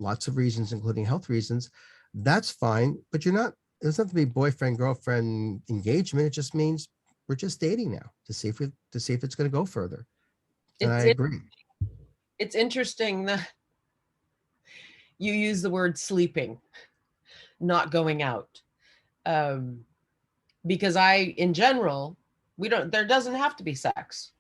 [SPEAKER 2] lots of reasons, including health reasons, that's fine. But you're not, it doesn't have to be boyfriend, girlfriend engagement. It just means we're just dating now to see if it's going to go further. And I
[SPEAKER 1] It's
[SPEAKER 2] agree.
[SPEAKER 1] it's interesting that you use the word sleeping, not going out. Um, because in general, we don't, there doesn't have to be sex.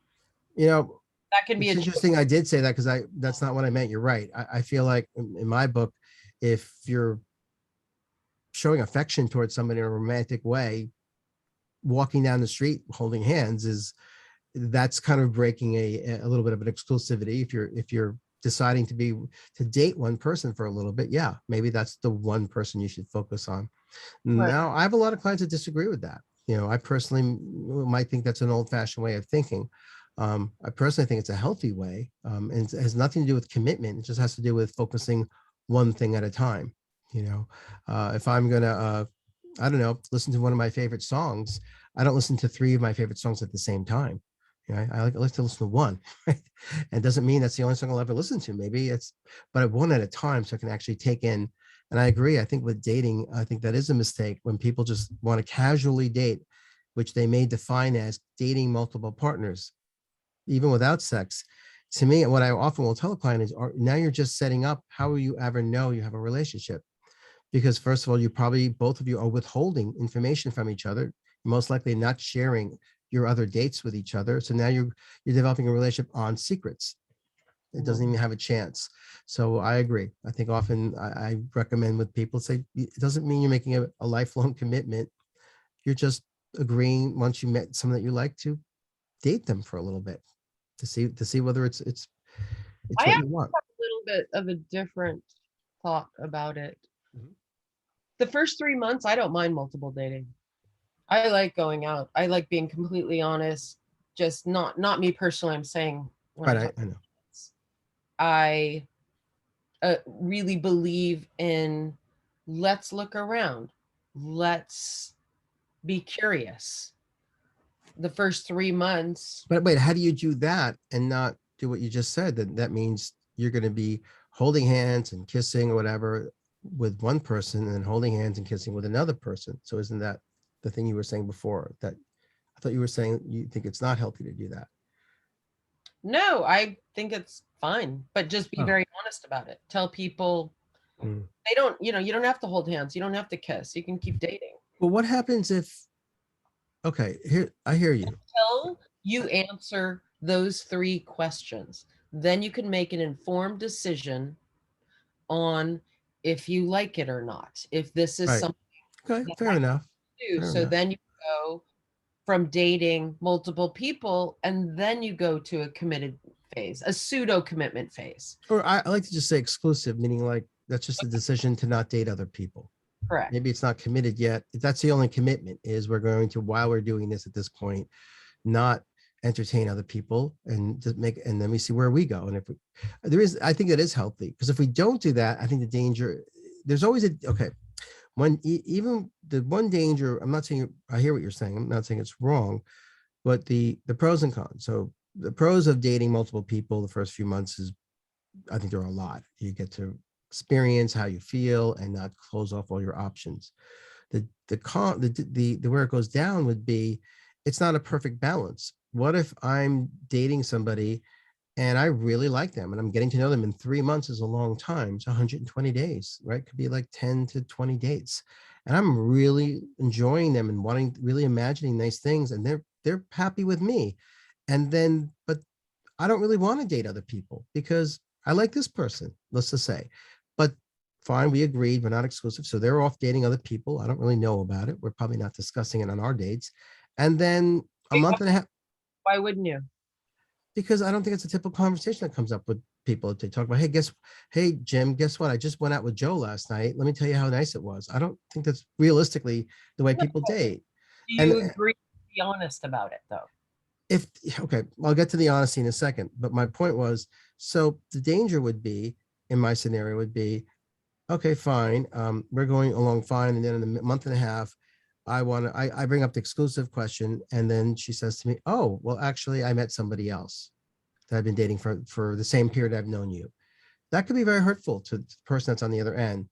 [SPEAKER 2] You know,
[SPEAKER 1] That can be
[SPEAKER 2] it's
[SPEAKER 1] a
[SPEAKER 2] interesting.
[SPEAKER 1] choice.
[SPEAKER 2] I did say that because that's not what I meant. You're right. I feel like in my book, if you're showing affection towards somebody in a romantic way, walking down the street holding hands that's kind of breaking a little bit of an exclusivity. If you're deciding to date one person for a little bit, yeah, maybe that's the one person you should focus on.
[SPEAKER 1] Right.
[SPEAKER 2] Now, I have a lot of clients that disagree with that. I personally might think that's an old-fashioned way of thinking. I personally think it's a healthy way, and it has nothing to do with commitment. It just has to do with focusing one thing at a time. If I'm gonna, I don't know, listen to one of my favorite songs, I don't listen to three of my favorite songs at the same time. I like to listen to one, right? And it doesn't mean that's the only song I'll ever listen to. Maybe but one at a time, so I can actually take in. And I agree. I think with dating, I think that is a mistake when people just want to casually date, which they may define as dating multiple partners, even without sex. To me, what I often will tell a client is, now you're just setting up. How will you ever know you have a relationship? Because first of all, both of you are withholding information from each other, most likely not sharing your other dates with each other. So now you're developing a relationship on secrets. It doesn't even have a chance. So I agree. I think often I recommend with people say it doesn't mean you're making a lifelong commitment. You're just agreeing once you met someone that you like to date them for a little bit to see whether it's
[SPEAKER 1] I
[SPEAKER 2] what
[SPEAKER 1] have
[SPEAKER 2] you want.
[SPEAKER 1] a little bit of a different thought about it.
[SPEAKER 2] Mhm.
[SPEAKER 1] The first 3 months, I don't mind multiple dating. I like going out. I like being completely honest. Just not me personally. I'm saying when
[SPEAKER 2] Right.
[SPEAKER 1] I
[SPEAKER 2] I,
[SPEAKER 1] talk,
[SPEAKER 2] I know.
[SPEAKER 1] I really believe in, let's look around. Let's be curious. The first 3 months,
[SPEAKER 2] But wait, how do you do that and not do what you just said? That means you're going to be holding hands and kissing or whatever with one person and then holding hands and kissing with another person. So isn't that the thing you were saying before? That I thought you were saying you think it's not healthy to do that.
[SPEAKER 1] no, I think it's fine, but just be
[SPEAKER 2] Oh.
[SPEAKER 1] very honest about it. Tell people
[SPEAKER 2] Mm.
[SPEAKER 1] they don't, you don't have to hold hands. You don't have to kiss. You can keep dating
[SPEAKER 2] Well, what happens if, okay, here, I hear you.
[SPEAKER 1] until you answer those 3 questions. Then you can make an informed decision on if you like it or not, if this is
[SPEAKER 2] Right.
[SPEAKER 1] something
[SPEAKER 2] Okay.
[SPEAKER 1] that
[SPEAKER 2] Fair
[SPEAKER 1] I
[SPEAKER 2] enough.
[SPEAKER 1] do.
[SPEAKER 2] Fair
[SPEAKER 1] So
[SPEAKER 2] enough.
[SPEAKER 1] then you go from dating multiple people, and then you go to a committed phase, a pseudo commitment phase.
[SPEAKER 2] Or I like to just say exclusive, meaning like that's just a decision to not date other people.
[SPEAKER 1] Correct.
[SPEAKER 2] Maybe it's not committed yet. That's the only commitment is we're going to, while we're doing this at this point, not entertain other people and just and then we see where we go. And if I think it is healthy because if we don't do that, I think the danger, there's always okay. When even the one danger, I'm not saying, I hear what you're saying. I'm not saying it's wrong, but the pros and cons. So the pros of dating multiple people the first few months is, I think there are a lot. You get to experience how you feel and not close off all your options. The con the where it goes down would be it's not a perfect balance. What if I'm dating somebody and I really like them and I'm getting to know them in 3 months is a long time. It's 120 days, right? Could be like 10 to 20 dates. And I'm really enjoying them and really imagining nice things. And they're happy with me. And then, but I don't really want to date other people because I like this person, let's just say. But fine, we agreed, we're not exclusive. So they're off dating other people. I don't really know about it. We're probably not discussing it on our dates. And then a month and a half.
[SPEAKER 1] Why wouldn't you?
[SPEAKER 2] Because I don't think it's a typical conversation that comes up with people if they talk about, hey, Jim, guess what? I just went out with Joe last night. Let me tell you how nice it was. I don't think that's realistically the way
[SPEAKER 1] No.
[SPEAKER 2] people date.
[SPEAKER 1] Do
[SPEAKER 2] And
[SPEAKER 1] you agree to be honest about it though?
[SPEAKER 2] if, okay, I'll get to the honesty in a second, but my point was, so the danger would be, in my scenario would be, okay, fine. We're going along fine. And then in a month and a half, I bring up the exclusive question. And then she says to me, oh, well, actually, I met somebody else that I've been dating for the same period I've known you. That could be very hurtful to the person that's on the other end.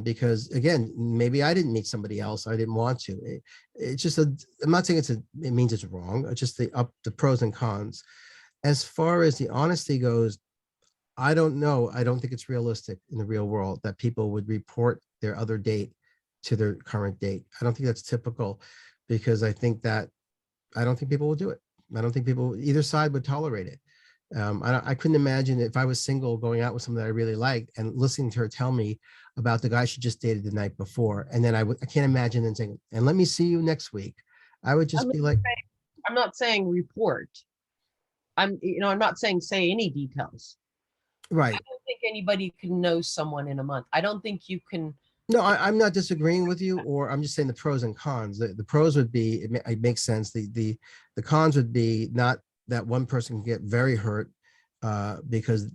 [SPEAKER 2] Because again, maybe I didn't meet somebody else. I didn't want to. It's just I'm not saying it means it's wrong. It's just the pros and cons. As far as the honesty goes, I don't know. I don't think it's realistic in the real world that people would report their other date to their current date. I don't think that's typical, because I don't think people will do it. I don't think people, either side, would tolerate it. I couldn't imagine if I was single going out with someone that I really liked and listening to her tell me about the guy she just dated the night before. And then I can't imagine them saying, and let me see you next week. I would
[SPEAKER 1] I'm
[SPEAKER 2] just
[SPEAKER 1] not
[SPEAKER 2] be like,
[SPEAKER 1] I'm not saying report. I'm not saying say any details. I
[SPEAKER 2] right.
[SPEAKER 1] don't think anybody can know someone in a month. I don't think you can.
[SPEAKER 2] No, I'm not disagreeing with you, or I'm just saying the pros and cons. The pros would be, it makes sense. The cons would be not that one person can get very hurt because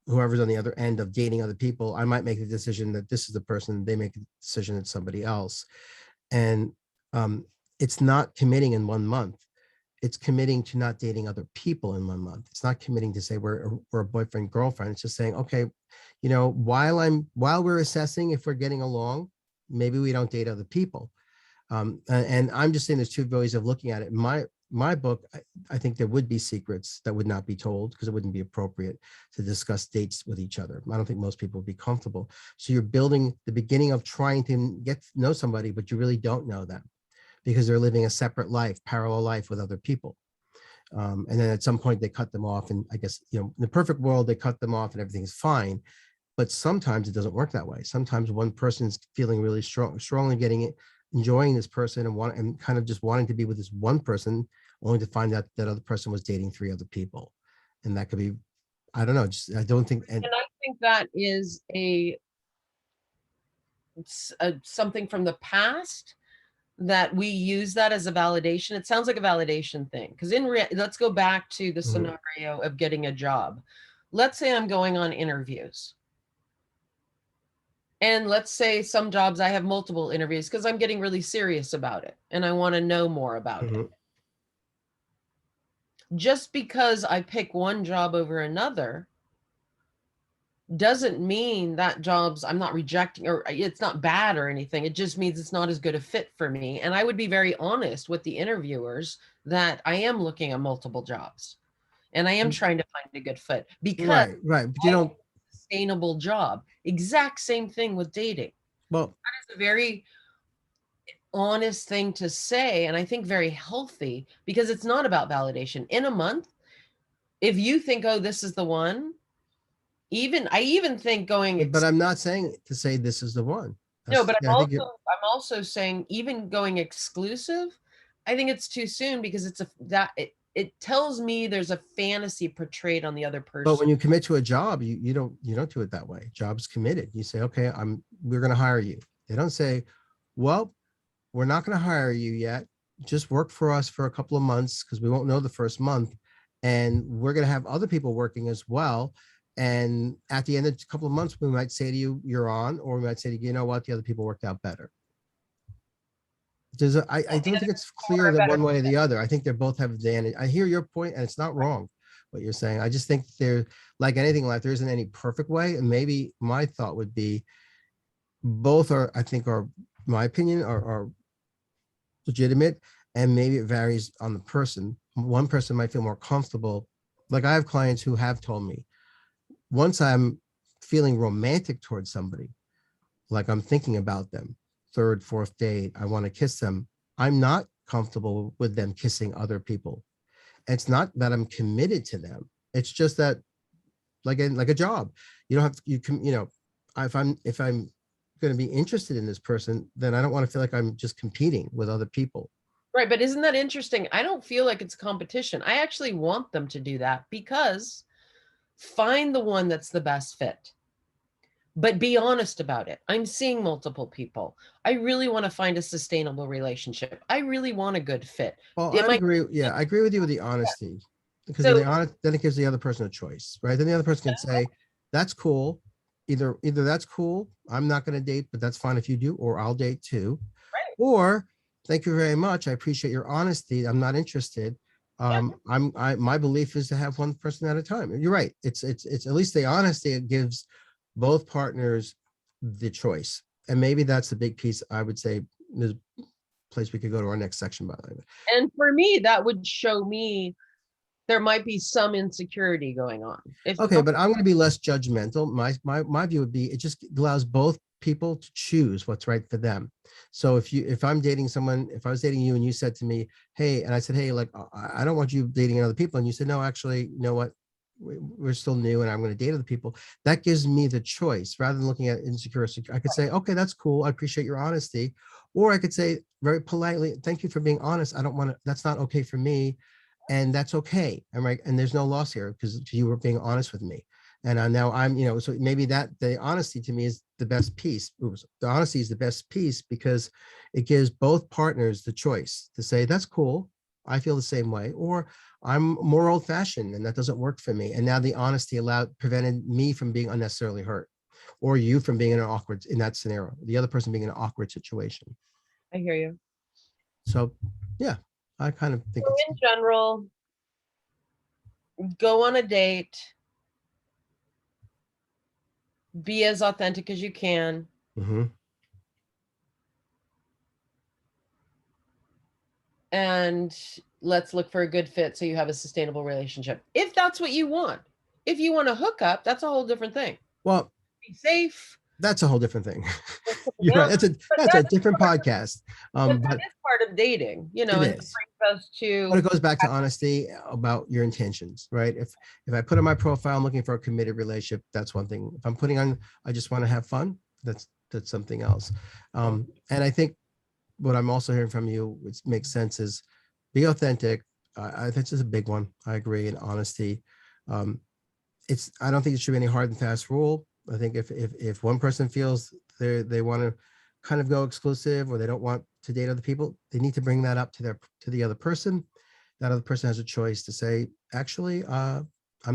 [SPEAKER 2] whoever's on the other end of dating other people, I might make the decision that this is the person, they make a decision that somebody else. And um, it's not committing in 1 month. It's committing to not dating other people in 1 month. It's not committing to say we're a boyfriend, girlfriend. It's just saying, okay, while we're assessing if we're getting along, maybe we don't date other people. And I'm just saying there's two ways of looking at it. In my book, I think there would be secrets that would not be told because it wouldn't be appropriate to discuss dates with each other. I don't think most people would be comfortable. So you're building the beginning of trying to get to know somebody, but you really don't know them because they're living a separate life, parallel life with other people. And then at some point they cut them off. And I guess, in the perfect world, they cut them off and everything is fine. But sometimes it doesn't work that way. Sometimes one person's feeling really strongly getting it, enjoying this person and kind of just wanting to be with this one person, only to find out that other person was dating 3 other people. And that could be, I don't know, just, I don't think, and
[SPEAKER 1] And I think that is something from the past that we use that as a validation. It sounds like a validation thing because let's go back to the
[SPEAKER 2] Mhm.
[SPEAKER 1] scenario of getting a job. Let's say I'm going on interviews. And let's say some jobs I have multiple interviews because I'm getting really serious about it and I want to know more about it.
[SPEAKER 2] Mhm.
[SPEAKER 1] Just because I pick one job over another doesn't mean that I'm not rejecting or it's not bad or anything. It just means it's not as good a fit for me. And I would be very honest with the interviewers that I am looking at multiple jobs and I am trying to find a good fit because
[SPEAKER 2] Right. But you
[SPEAKER 1] I want
[SPEAKER 2] don't,
[SPEAKER 1] a sustainable job. Exact same thing with dating.
[SPEAKER 2] well,
[SPEAKER 1] It's a very honest thing to say, and I think very healthy because it's not about validation. In a month, if you think, oh, this is the one, I even think going
[SPEAKER 2] but I'm not saying to say this is the one.
[SPEAKER 1] no,
[SPEAKER 2] That's,
[SPEAKER 1] but
[SPEAKER 2] I think you,
[SPEAKER 1] I'm also saying even going exclusive, I think it's too soon because it tells me there's a fantasy portrayed on the other
[SPEAKER 2] but
[SPEAKER 1] person.
[SPEAKER 2] when you commit to a job, you don't do it that way. Job's committed. You say, okay, we're going to hire you. They don't say, well, we're not going to hire you yet. Just work for us for a couple of months because we won't know the first month. And we're going to have other people working as well. And at the end of a couple of months, we might say to you, you're on, or we might say to you, you know what, the other people worked out better. I don't think it's clear that one way or the other. I think they both have advantage. I hear your point, and it's not wrong what you're saying. I just think they're like anything in life. There isn't any perfect way. And maybe my thought would be both are, I think, are my opinion, are legitimate, and maybe it varies on the person. One person might feel more comfortable. Like I have clients who have told me once I'm feeling romantic towards somebody, like I'm thinking about them, third, fourth date, I want to kiss them. I'm not comfortable with them kissing other people. It's not that I'm committed to them. It's just that like a job, you don't have to, you can, if I'm going to be interested in this person, then I don't want to feel like I'm just competing with other people.
[SPEAKER 1] Right, but isn't that interesting? I don't feel like it's a competition. I actually want them to do that, because find the one that's the best fit. But be honest about it. I'm seeing multiple people. I really want to find a sustainable relationship. I really want a good fit.
[SPEAKER 2] Well,
[SPEAKER 1] Am
[SPEAKER 2] I'd
[SPEAKER 1] I
[SPEAKER 2] agree. Yeah, I agree with you with the honesty, because with the
[SPEAKER 1] so
[SPEAKER 2] honest, then it gives the other person a choice, right? Then the other person can say, "That's cool. Either that's cool. I'm not going to date, but that's fine if you do, or I'll date too."
[SPEAKER 1] right?
[SPEAKER 2] Or, "Thank you very much. I appreciate your honesty. I'm not interested.
[SPEAKER 1] Yeah.
[SPEAKER 2] My belief is to have one person at a time." And you're right. It's at least the honesty. It gives both partners the choice, and maybe that's the big piece. I would say is place we could go to our next section, by the way.
[SPEAKER 1] And for me, that would show me there might be some insecurity going on. If
[SPEAKER 2] Okay, but I'm going to be less judgmental. My view would be it just allows both people to choose what's right for them. So if I'm dating someone, if I was dating you and you said to me, "Hey," and I said, "Hey, like I don't want you dating other people," and you said, "No, actually, you know what? We're still new, and I'm going to date other people." That gives me the choice rather than looking at insecure. I could say, "Okay, that's cool. I appreciate your honesty," or I could say very politely, "Thank you for being honest. I don't want to. That's not okay for me." And that's okay. I'm right. And there's no loss here because you were being honest with me. And now I'm, so maybe that the honesty to me is the best piece. Oops, the honesty is the best piece because it gives both partners the choice to say, "That's cool. I feel the same way," or "I'm more old fashioned and that doesn't work for me." And now the honesty prevented me from being unnecessarily hurt, or you from being in that scenario, the other person being in an awkward situation.
[SPEAKER 1] I hear you.
[SPEAKER 2] So yeah, I kind of think
[SPEAKER 1] So
[SPEAKER 2] it's
[SPEAKER 1] in general, go on a date, be as authentic as you can.
[SPEAKER 2] mhm.
[SPEAKER 1] And let's look for a good fit so you have a sustainable relationship. If that's what you want. If you want to hook up, that's a whole different thing.
[SPEAKER 2] Well,
[SPEAKER 1] Be safe.
[SPEAKER 2] that's a whole different thing. You're right.
[SPEAKER 1] Yeah, but
[SPEAKER 2] That's a different podcast.
[SPEAKER 1] that
[SPEAKER 2] But
[SPEAKER 1] is part of dating,
[SPEAKER 2] it
[SPEAKER 1] and that
[SPEAKER 2] is.
[SPEAKER 1] brings us
[SPEAKER 2] But it
[SPEAKER 1] to
[SPEAKER 2] goes back to honesty about your intentions, right? If I put on my profile, I'm looking for a committed relationship, that's one thing. If I'm putting on, I just want to have fun, that's something else. And I think what I'm also hearing from you, which makes sense, is be authentic. I think this is a big one. I agree. And honesty. Um, I don't think it should be any hard and fast rule. I think if one person feels they want to kind of go exclusive or they don't want to date other people, they need to bring that up to the other person. That other person has a choice to say, "Actually, I'm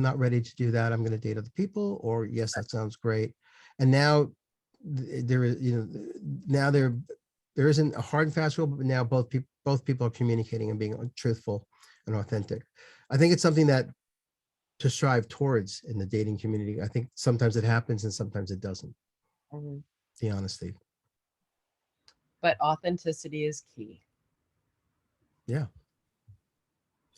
[SPEAKER 2] not ready to do that. I'm going to date other people," or "Yes, that sounds great." And now there is, now there isn't a hard and fast rule, but now both people are communicating and being truthful and authentic. I think it's something that to strive towards in the dating community. I think sometimes it happens and sometimes it doesn't.
[SPEAKER 1] Mhm.
[SPEAKER 2] The honesty.
[SPEAKER 1] But authenticity is key.
[SPEAKER 2] Yeah.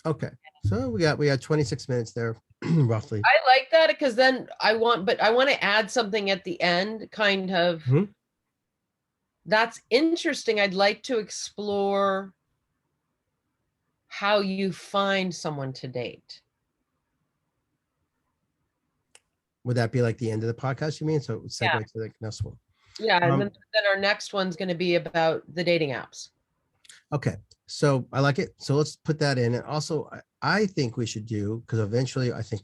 [SPEAKER 2] Okay. So we got 26 minutes there, roughly.
[SPEAKER 1] I like that because then I want to add something at the end, kind of.
[SPEAKER 2] Mhm.
[SPEAKER 1] That's interesting. I'd like to explore how you find someone to date.
[SPEAKER 2] Would that be like the end of the podcast, you mean? So it would
[SPEAKER 1] Yeah.
[SPEAKER 2] segue to the next one.
[SPEAKER 1] Yeah, and
[SPEAKER 2] Um,
[SPEAKER 1] then our next one's going to be about the dating apps.
[SPEAKER 2] okay. So I like it. So let's put that in. And also, I think we should do, because eventually I think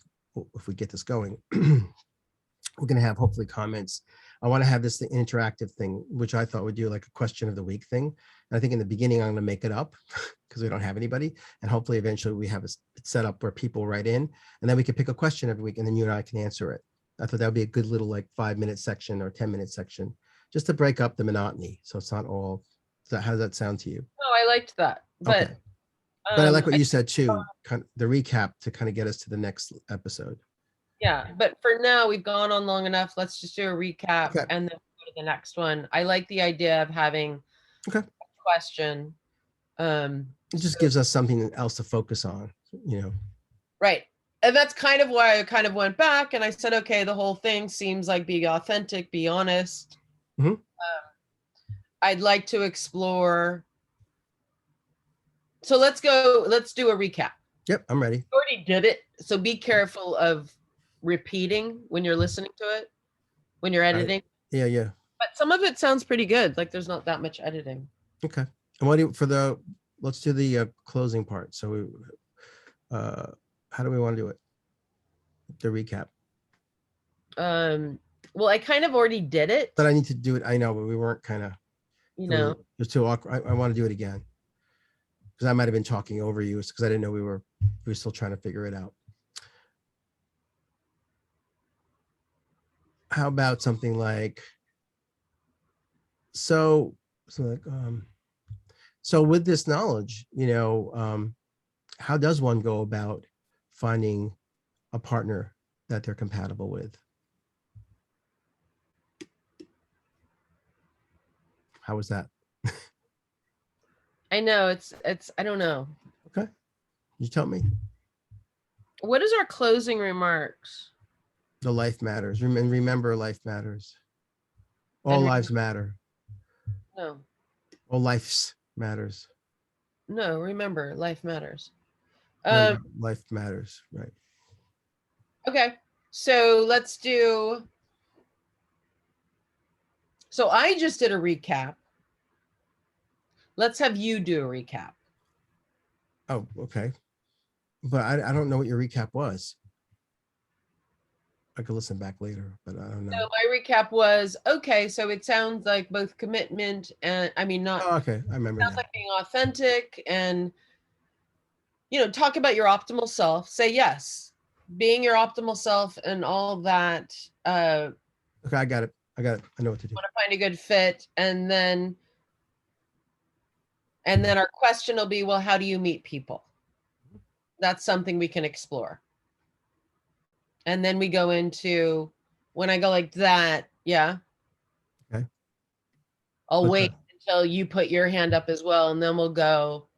[SPEAKER 2] if we get this going, we're going to have hopefully comments. I want to have this interactive thing, which I thought would do like a question of the week thing. And I think in the beginning, I'm going to make it up because we don't have anybody. And hopefully eventually we have it set up where people write in and then we can pick a question every week and then you and I can answer it. I thought that would be a good little like 5-minute section or 10-minute section just to break up the monotony. So it's not all, how does that sound to you?
[SPEAKER 1] Oh, I liked that. But
[SPEAKER 2] Okay. But I like what you said too, kind of the recap to kind of get us to the next episode.
[SPEAKER 1] yeah, but for now we've gone on long enough. Let's just do a recap
[SPEAKER 2] Okay.
[SPEAKER 1] and then go to the next one. I like the idea of having
[SPEAKER 2] Okay.
[SPEAKER 1] a question.
[SPEAKER 2] It just gives us something else to focus on,
[SPEAKER 1] Right. And that's kind of why I kind of went back and I said, okay, the whole thing seems like be authentic, be honest.
[SPEAKER 2] Mhm.
[SPEAKER 1] I'd like to explore. So let's do a recap.
[SPEAKER 2] Yep, I'm ready.
[SPEAKER 1] You already did it. So be careful of repeating when you're listening to it, when you're editing.
[SPEAKER 2] Yeah.
[SPEAKER 1] But some of it sounds pretty good. Like there's not that much editing.
[SPEAKER 2] Okay. And what do you, for the let's do the closing part. So how do we want to do it? The recap.
[SPEAKER 1] Well, I kind of already did it,
[SPEAKER 2] But I need to do it. I know, but we weren't kind of,
[SPEAKER 1] you
[SPEAKER 2] it
[SPEAKER 1] know.
[SPEAKER 2] was too awkward. I want to do it again because I might have been talking over you because I didn't know we were still trying to figure it out. How about something like, so like, so with this knowledge, how does one go about finding a partner that they're compatible with? How was that?
[SPEAKER 1] I know it's I don't know.
[SPEAKER 2] Okay. You tell me.
[SPEAKER 1] What is our closing remarks?
[SPEAKER 2] The life matters. And remember, life matters. All lives matter.
[SPEAKER 1] No.
[SPEAKER 2] All lives matters.
[SPEAKER 1] No, remember, life matters.
[SPEAKER 2] Remember, life matters, right?
[SPEAKER 1] Okay. So let's do. So I just did a recap. Let's have you do a recap.
[SPEAKER 2] Oh, okay. But I don't know what your recap was. I could listen back later, but I don't know.
[SPEAKER 1] So my recap was, okay, so it sounds like both commitment and not.
[SPEAKER 2] Oh, okay, I remember
[SPEAKER 1] Sounds
[SPEAKER 2] that.
[SPEAKER 1] like being authentic and, talk about your optimal self. Say yes, being your optimal self and all that.
[SPEAKER 2] Okay, I got it. I know what to do.
[SPEAKER 1] Want to find a good fit, and then our question will be, well, how do you meet people? That's something we can explore. And then we go into, when I go like that, yeah.
[SPEAKER 2] Okay.
[SPEAKER 1] I'll
[SPEAKER 2] What's
[SPEAKER 1] wait
[SPEAKER 2] that?
[SPEAKER 1] until you put your hand up as well, and then we'll go.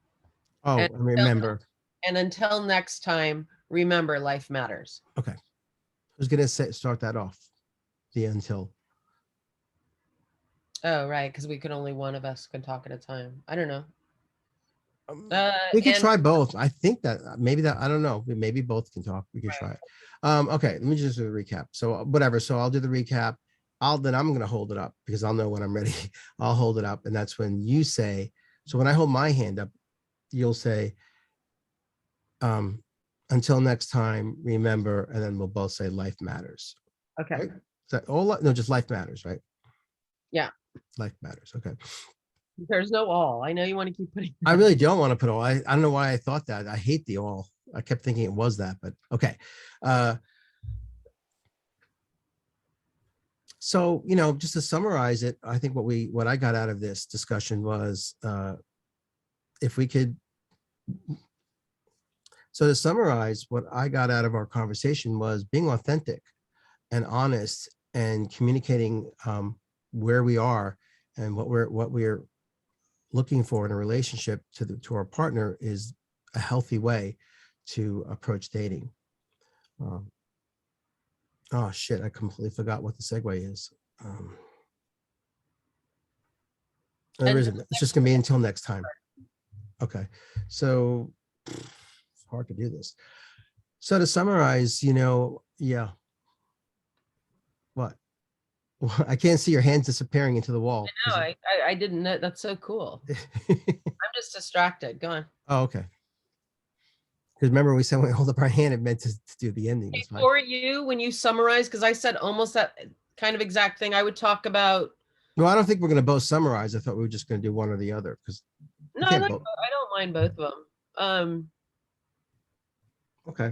[SPEAKER 2] Oh, I remember.
[SPEAKER 1] And until next time, remember, life matters.
[SPEAKER 2] Okay. Who's gonna start that off? The until.
[SPEAKER 1] Oh, right, because we could only one of us can talk at a time. I don't know.
[SPEAKER 2] We could try both. I think that maybe I don't know. Maybe both can talk. We could try it. Okay, let me just do the recap. So whatever. So I'll do the recap. I'm gonna hold it up because I'll know when I'm ready. I'll hold it up, and that's when you say. So when I hold my hand up, you'll say, until next time, remember, and then we'll both say life matters.
[SPEAKER 1] Okay.
[SPEAKER 2] Right? Is that all? No, just life matters, right?
[SPEAKER 1] Yeah.
[SPEAKER 2] Life matters. Okay.
[SPEAKER 1] There's no all. I know you want to keep putting.
[SPEAKER 2] I really don't want to put all. I don't know why I thought that. I hate the all. I kept thinking it was that, but okay. So, just to summarize it, I think what I got out of this discussion was, if we could. So to summarize, what I got out of our conversation was being authentic and honest and communicating where we are and what we're looking for in a relationship to our partner is a healthy way to approach dating. Oh shit, I completely forgot what the segue is. There isn't. It's just gonna be until next time. Okay, so it's hard to do this. So to summarize, yeah. What? I can't see your hands disappearing into the wall.
[SPEAKER 1] No, I didn't know. That's so cool. I'm just distracted. Go on.
[SPEAKER 2] Oh, okay. Because remember, we said when we hold up our hand, it meant to do the ending.
[SPEAKER 1] For you, when you summarize, because I said almost that kind of exact thing, I would talk about.
[SPEAKER 2] No, I don't think we're going to both summarize. I thought we were just going to do one or the other. Because
[SPEAKER 1] no, I don't mind both of them.
[SPEAKER 2] Okay.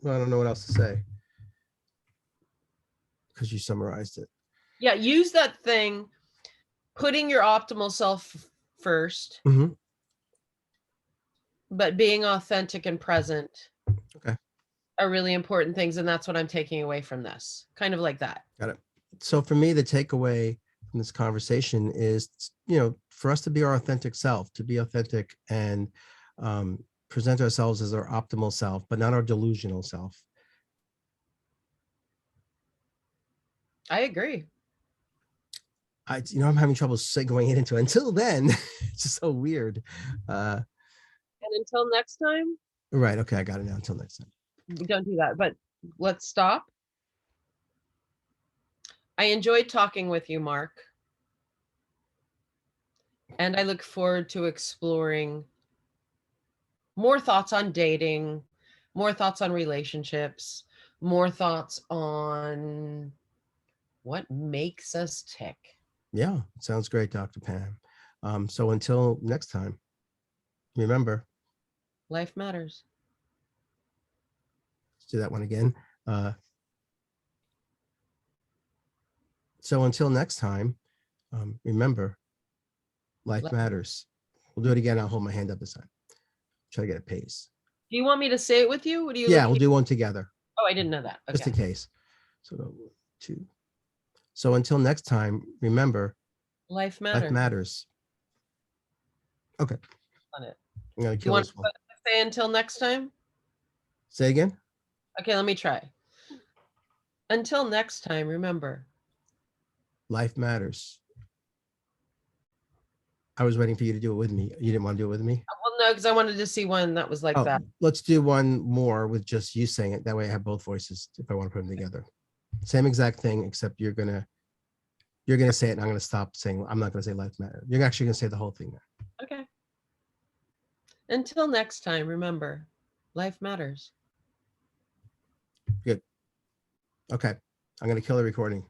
[SPEAKER 2] Well, I don't know what else to say because you summarized it.
[SPEAKER 1] Yeah, use that thing, putting your optimal self first, but being authentic and present.
[SPEAKER 2] Okay.
[SPEAKER 1] Are really important things, and that's what I'm taking away from this. Kind of like that.
[SPEAKER 2] Got it. So for me, the takeaway from this conversation is, for us to be our authentic self, to be authentic and present ourselves as our optimal self, but not our delusional self.
[SPEAKER 1] I agree.
[SPEAKER 2] I'm having trouble segueing it into until then. It's just so weird.
[SPEAKER 1] And until next time.
[SPEAKER 2] Right. Okay. I got it now. Until next time.
[SPEAKER 1] Don't do that, but let's stop. I enjoyed talking with you, Mark. And I look forward to exploring more thoughts on dating, more thoughts on relationships, more thoughts on what makes us tick.
[SPEAKER 2] Yeah, sounds great, Dr. Pam. So until next time, remember,
[SPEAKER 1] Life matters.
[SPEAKER 2] let's do that one again. So until next time, remember, life
[SPEAKER 1] Li-
[SPEAKER 2] matters. We'll do it again. I'll hold my hand up this time. Try to get a pace.
[SPEAKER 1] Do you want me to say it with you? What are you
[SPEAKER 2] Yeah, we'll
[SPEAKER 1] looking?
[SPEAKER 2] do one together,
[SPEAKER 1] Oh, I didn't know that.
[SPEAKER 2] just
[SPEAKER 1] Okay.
[SPEAKER 2] in case. So 2. So until next time, remember,
[SPEAKER 1] Life
[SPEAKER 2] life
[SPEAKER 1] matters.
[SPEAKER 2] matters. Okay,
[SPEAKER 1] On it.
[SPEAKER 2] I'm gonna
[SPEAKER 1] Do you
[SPEAKER 2] kill
[SPEAKER 1] want
[SPEAKER 2] this one.
[SPEAKER 1] to say until next time?
[SPEAKER 2] Say again.
[SPEAKER 1] Okay, let me try. Until next time, remember.
[SPEAKER 2] Life matters. I was waiting for you to do it with me. You didn't want to do it with me?
[SPEAKER 1] Well, no, because I wanted to see one that was like
[SPEAKER 2] Oh,
[SPEAKER 1] that.
[SPEAKER 2] let's do one more with just you saying it. That way I have both voices if I want to put them together. Same exact thing, except you're gonna say it and I'm gonna stop saying, I'm not gonna say life matters. You're actually gonna say the whole thing now.
[SPEAKER 1] Okay. Until next time, remember, life matters.
[SPEAKER 2] Good. Okay. I'm gonna kill the recording.